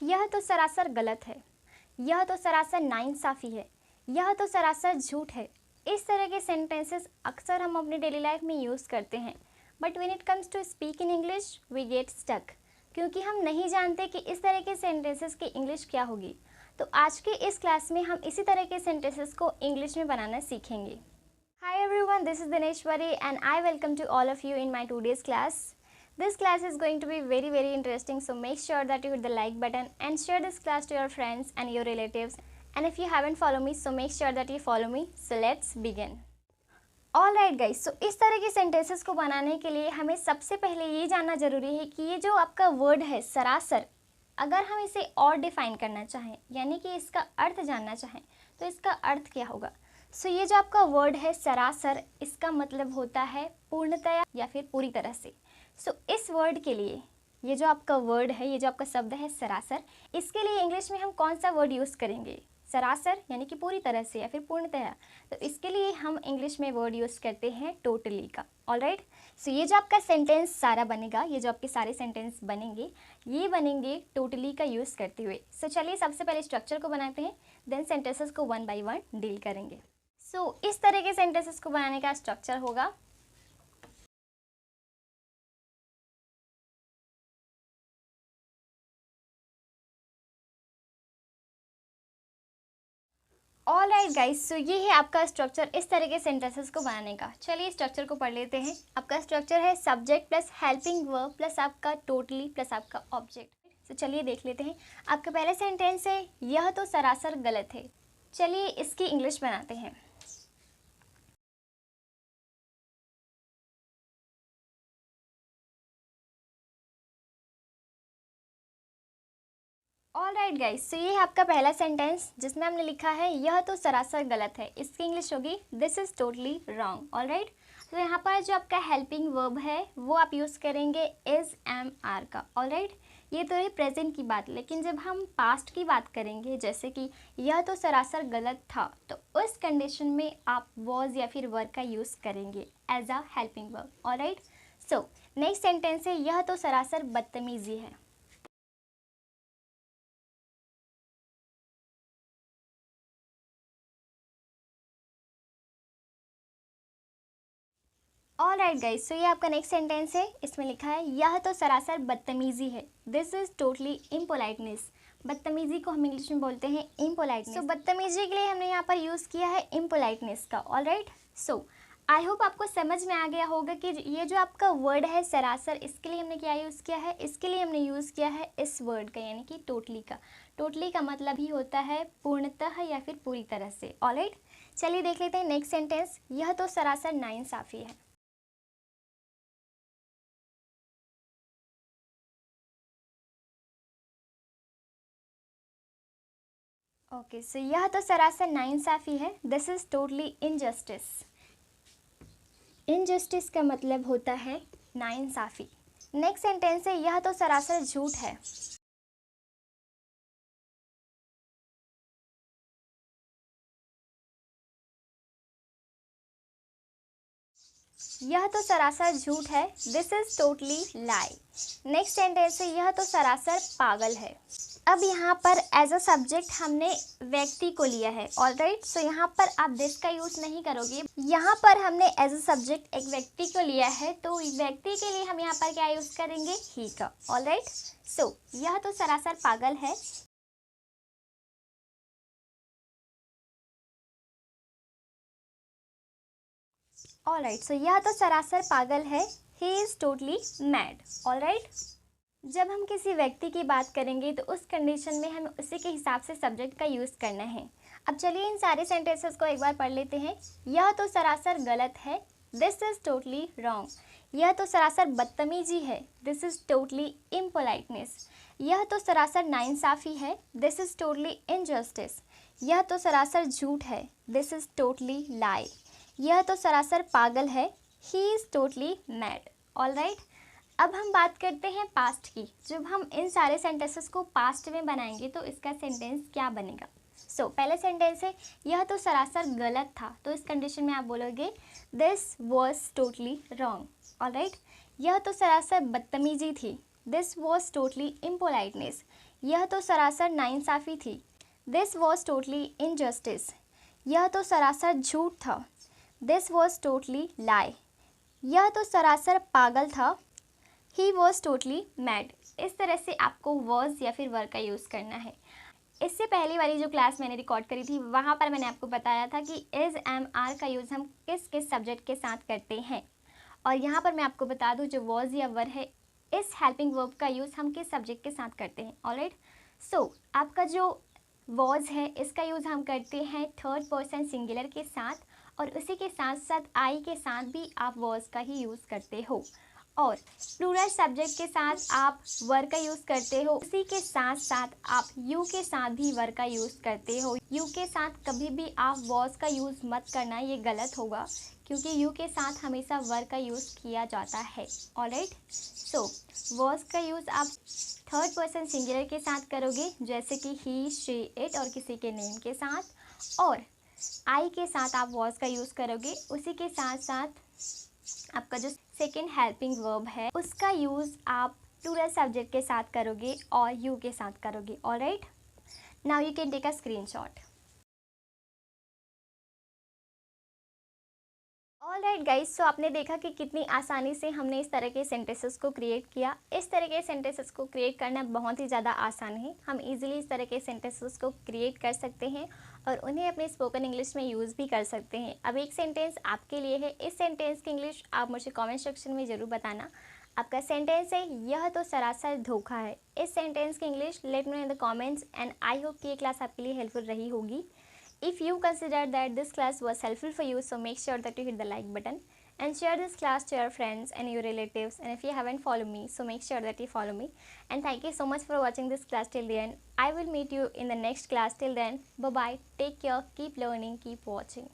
यह तो सरासर गलत है, यह तो सरासर नाइंसाफ़ी है, यह तो सरासर झूठ है। इस तरह के सेंटेंसेस अक्सर हम अपनी डेली लाइफ में यूज़ करते हैं, but when it comes to speak in English we get stuck, क्योंकि हम नहीं जानते कि इस तरह के सेंटेंसेस की इंग्लिश क्या होगी। तो आज के इस क्लास में हम इसी तरह के सेंटेंसेस को इंग्लिश में बनाना सीखेंगे। Hi everyone, this is Dineshwari and I welcome to all of you in my today's class. This class is going to be very interesting, so make sure that you hit the like button and share this class to your friends and your relatives. And if you haven't followed me, so make sure that you follow me. So let's begin. Alright guys, so इस तरह के sentences को बनाने के लिए हमें सबसे पहले ये जानना ज़रूरी है कि ये जो आपका वर्ड है सरासर, अगर हम इसे और डिफाइन करना चाहें यानी कि इसका अर्थ जानना चाहें तो इसका अर्थ क्या होगा। सो ये जो आपका वर्ड है सरासर, इसका मतलब होता है पूर्णतया या फिर पूरी तरह से। सो इस वर्ड के लिए ये जो आपका वर्ड है, ये जो आपका शब्द है सरासर, इसके लिए इंग्लिश में हम कौन सा वर्ड यूज़ करेंगे? सरासर यानी कि पूरी तरह से या फिर पूर्णतया। तो इसके लिए हम इंग्लिश में वर्ड यूज़ करते हैं टोटली का। ऑलराइट, सो ये जो आपका सेंटेंस सारा बनेगा, ये जो आपके सारे सेंटेंस बनेंगे, ये बनेंगे टोटली का यूज़ करते हुए। सो चलिए सबसे पहले स्ट्रक्चर को बनाते हैं, देन सेंटेंसेस को वन बाय वन डील करेंगे। सो इस तरह के सेंटेंसेस को बनाने का स्ट्रक्चर होगा। ऑलराइट गाइस, सो ये है आपका स्ट्रक्चर इस तरह के सेंटेंसेस को बनाने का। चलिए स्ट्रक्चर को पढ़ लेते हैं। आपका स्ट्रक्चर है subject plus helping verb plus आपका टोटली प्लस आपका ऑब्जेक्ट। सो चलिए देख लेते हैं। आपका पहला सेंटेंस है यह तो सरासर गलत है। चलिए इसकी इंग्लिश बनाते हैं। ऑलराइट गाइस, सो ये है आपका पहला सेंटेंस जिसमें हमने लिखा है यह तो सरासर गलत है। इसकी इंग्लिश होगी this is totally wrong. Alright, तो यहाँ पर जो आपका हेल्पिंग वर्ब है वो आप यूज़ करेंगे इज एम आर का। ऑलराइट, ये तो है प्रेजेंट की बात, लेकिन जब हम पास्ट की बात करेंगे जैसे कि यह तो सरासर गलत था, तो उस कंडीशन में आप वॉज या फिर वर का यूज़ करेंगे as a helping verb. Alright, so next sentence है यह तो सरासर बदतमीजी है। ऑलराइट गाइस, सो ये आपका नेक्स्ट सेंटेंस है। इसमें लिखा है यह तो सरासर बदतमीजी है। This is totally impoliteness. बदतमीजी को हम इंग्लिश में बोलते हैं इम्पोलाइटनेस। सो बदतमीजी के लिए हमने यहाँ पर यूज़ किया है इम्पोलाइटनेस का। ऑलराइट, सो आई होप आपको समझ में आ गया होगा कि ये जो आपका वर्ड है सरासर, इसके लिए हमने क्या यूज़ किया है। इसके लिए हमने यूज़ किया है इस वर्ड का यानी कि टोटली का। टोटली का मतलब ही होता है पूर्णतः या फिर पूरी तरह से। ऑलराइट, चलिए देख लेते हैं नेक्स्ट सेंटेंस। यह तो सरासर नाइंसाफ़ी है। ओके, सो यह तो सरासर नाइंसाफ़ी है। This is totally injustice. Injustice का मतलब होता है नाइंसाफ़ी। नेक्स्ट सेंटेंस है यह तो सरासर झूठ है। यह तो सरासर झूठ है। This is totally lie. Next sentence है यह तो सरासर पागल है। अब यहाँ पर एज अ सब्जेक्ट हमने व्यक्ति को लिया है। ऑलराइट, सो यहाँ पर आप दिस का यूज़ नहीं करोगे। यहाँ पर हमने एज अ सब्जेक्ट एक व्यक्ति को लिया है, तो व्यक्ति के लिए हम यहाँ पर क्या यूज़ करेंगे, ही का। ऑलराइट, सो यह तो सरासर पागल है। ऑलराइट, सो यह तो सरासर पागल है। He is totally mad. Alright, जब हम किसी व्यक्ति की बात करेंगे तो उस कंडीशन में हमें उसी के हिसाब से सब्जेक्ट का यूज़ करना है। अब चलिए इन सारे सेंटेंसेस को एक बार पढ़ लेते हैं। यह तो सरासर गलत है। This is totally wrong. यह तो सरासर बदतमीजी है। This is totally impoliteness. यह तो सरासर नाइंसाफ़ी है। This is totally injustice. यह तो सरासर झूठ है। This is totally lie. यह तो सरासर पागल है। He is totally mad. Alright, अब हम बात करते हैं पास्ट की। जब हम इन सारे सेंटेंसेस को पास्ट में बनाएंगे तो इसका सेंटेंस क्या बनेगा। सो पहले सेंटेंस है यह तो सरासर गलत था, तो इस कंडीशन में आप बोलोगे this was totally wrong. Alright, यह तो सरासर बदतमीजी थी। This was totally impoliteness. यह तो सरासर नाइंसाफ़ी थी। This was totally injustice. यह तो सरासर झूठ था। This was totally lie. यह तो सरासर पागल था। He was totally mad. इस तरह से आपको वॉज या फिर वर का यूज़ करना है। इससे पहली वाली जो क्लास मैंने रिकॉर्ड करी थी वहाँ पर मैंने आपको बताया था कि इज़ एम आर का यूज़ हम किस किस सब्जेक्ट के साथ करते हैं, और यहाँ पर मैं आपको बता दूँ जो वॉज या वर है, इस हेल्पिंग वर्ब का यूज़ हम किस सब्जेक्ट के साथ करते हैं। ऑलराइट, सो आपका जो वॉज है इसका यूज़ हम करते हैं थर्ड पर्सन सिंगुलर के साथ, और उसी के साथ साथ आई के साथ भी आप वॉज का ही यूज़ करते हो, और प्लूरल सब्जेक्ट के साथ आप वर का यूज़ करते हो। उसी के साथ साथ आप यू के साथ भी वर का यूज़ करते हो। यू के साथ कभी भी आप वॉज का यूज़ मत करना, ये गलत होगा, क्योंकि यू के साथ हमेशा वर का यूज़ किया जाता है। ऑलराइट, सो वॉज का यूज़ आप थर्ड पर्सन सिंगुलर के साथ करोगे, जैसे कि ही, शी, इट और किसी के नेम के साथ, और आई के साथ आप वॉज का यूज़ करोगे। उसी के साथ साथ आपका जो सेकेंड हेल्पिंग वर्ब है उसका यूज़ आप प्लूरल सब्जेक्ट के साथ करोगे और यू के साथ करोगे। Alright, now you can take a screenshot. Alright guys, so आपने देखा कि कितनी आसानी से हमने इस तरह के सेंटेंसेस को क्रिएट किया। इस तरह के सेंटेंसेस को क्रिएट करना बहुत ही ज़्यादा आसान है। हम इजीली इस तरह के सेंटेंसेस को क्रिएट कर सकते हैं और उन्हें अपने स्पोकन इंग्लिश में यूज़ भी कर सकते हैं। अब एक सेंटेंस आपके लिए है। इस सेंटेंस की इंग्लिश आप मुझे कॉमेंट सेक्शन में ज़रूर बताना। आपका सेंटेंस है, यह तो सरासर धोखा है। इस सेंटेंस की English let me know in the comments, and I hope कि ये क्लास आपके लिए हेल्पफुल रही होगी। If you consider that this class was helpful for you, so make sure that you hit the like button and share this class to your friends and your relatives. And if you haven't followed me, so make sure that you follow me. And thank you so much for watching this class till the end. I will meet you in the next class. Till then, bye bye, take care, keep learning, keep watching.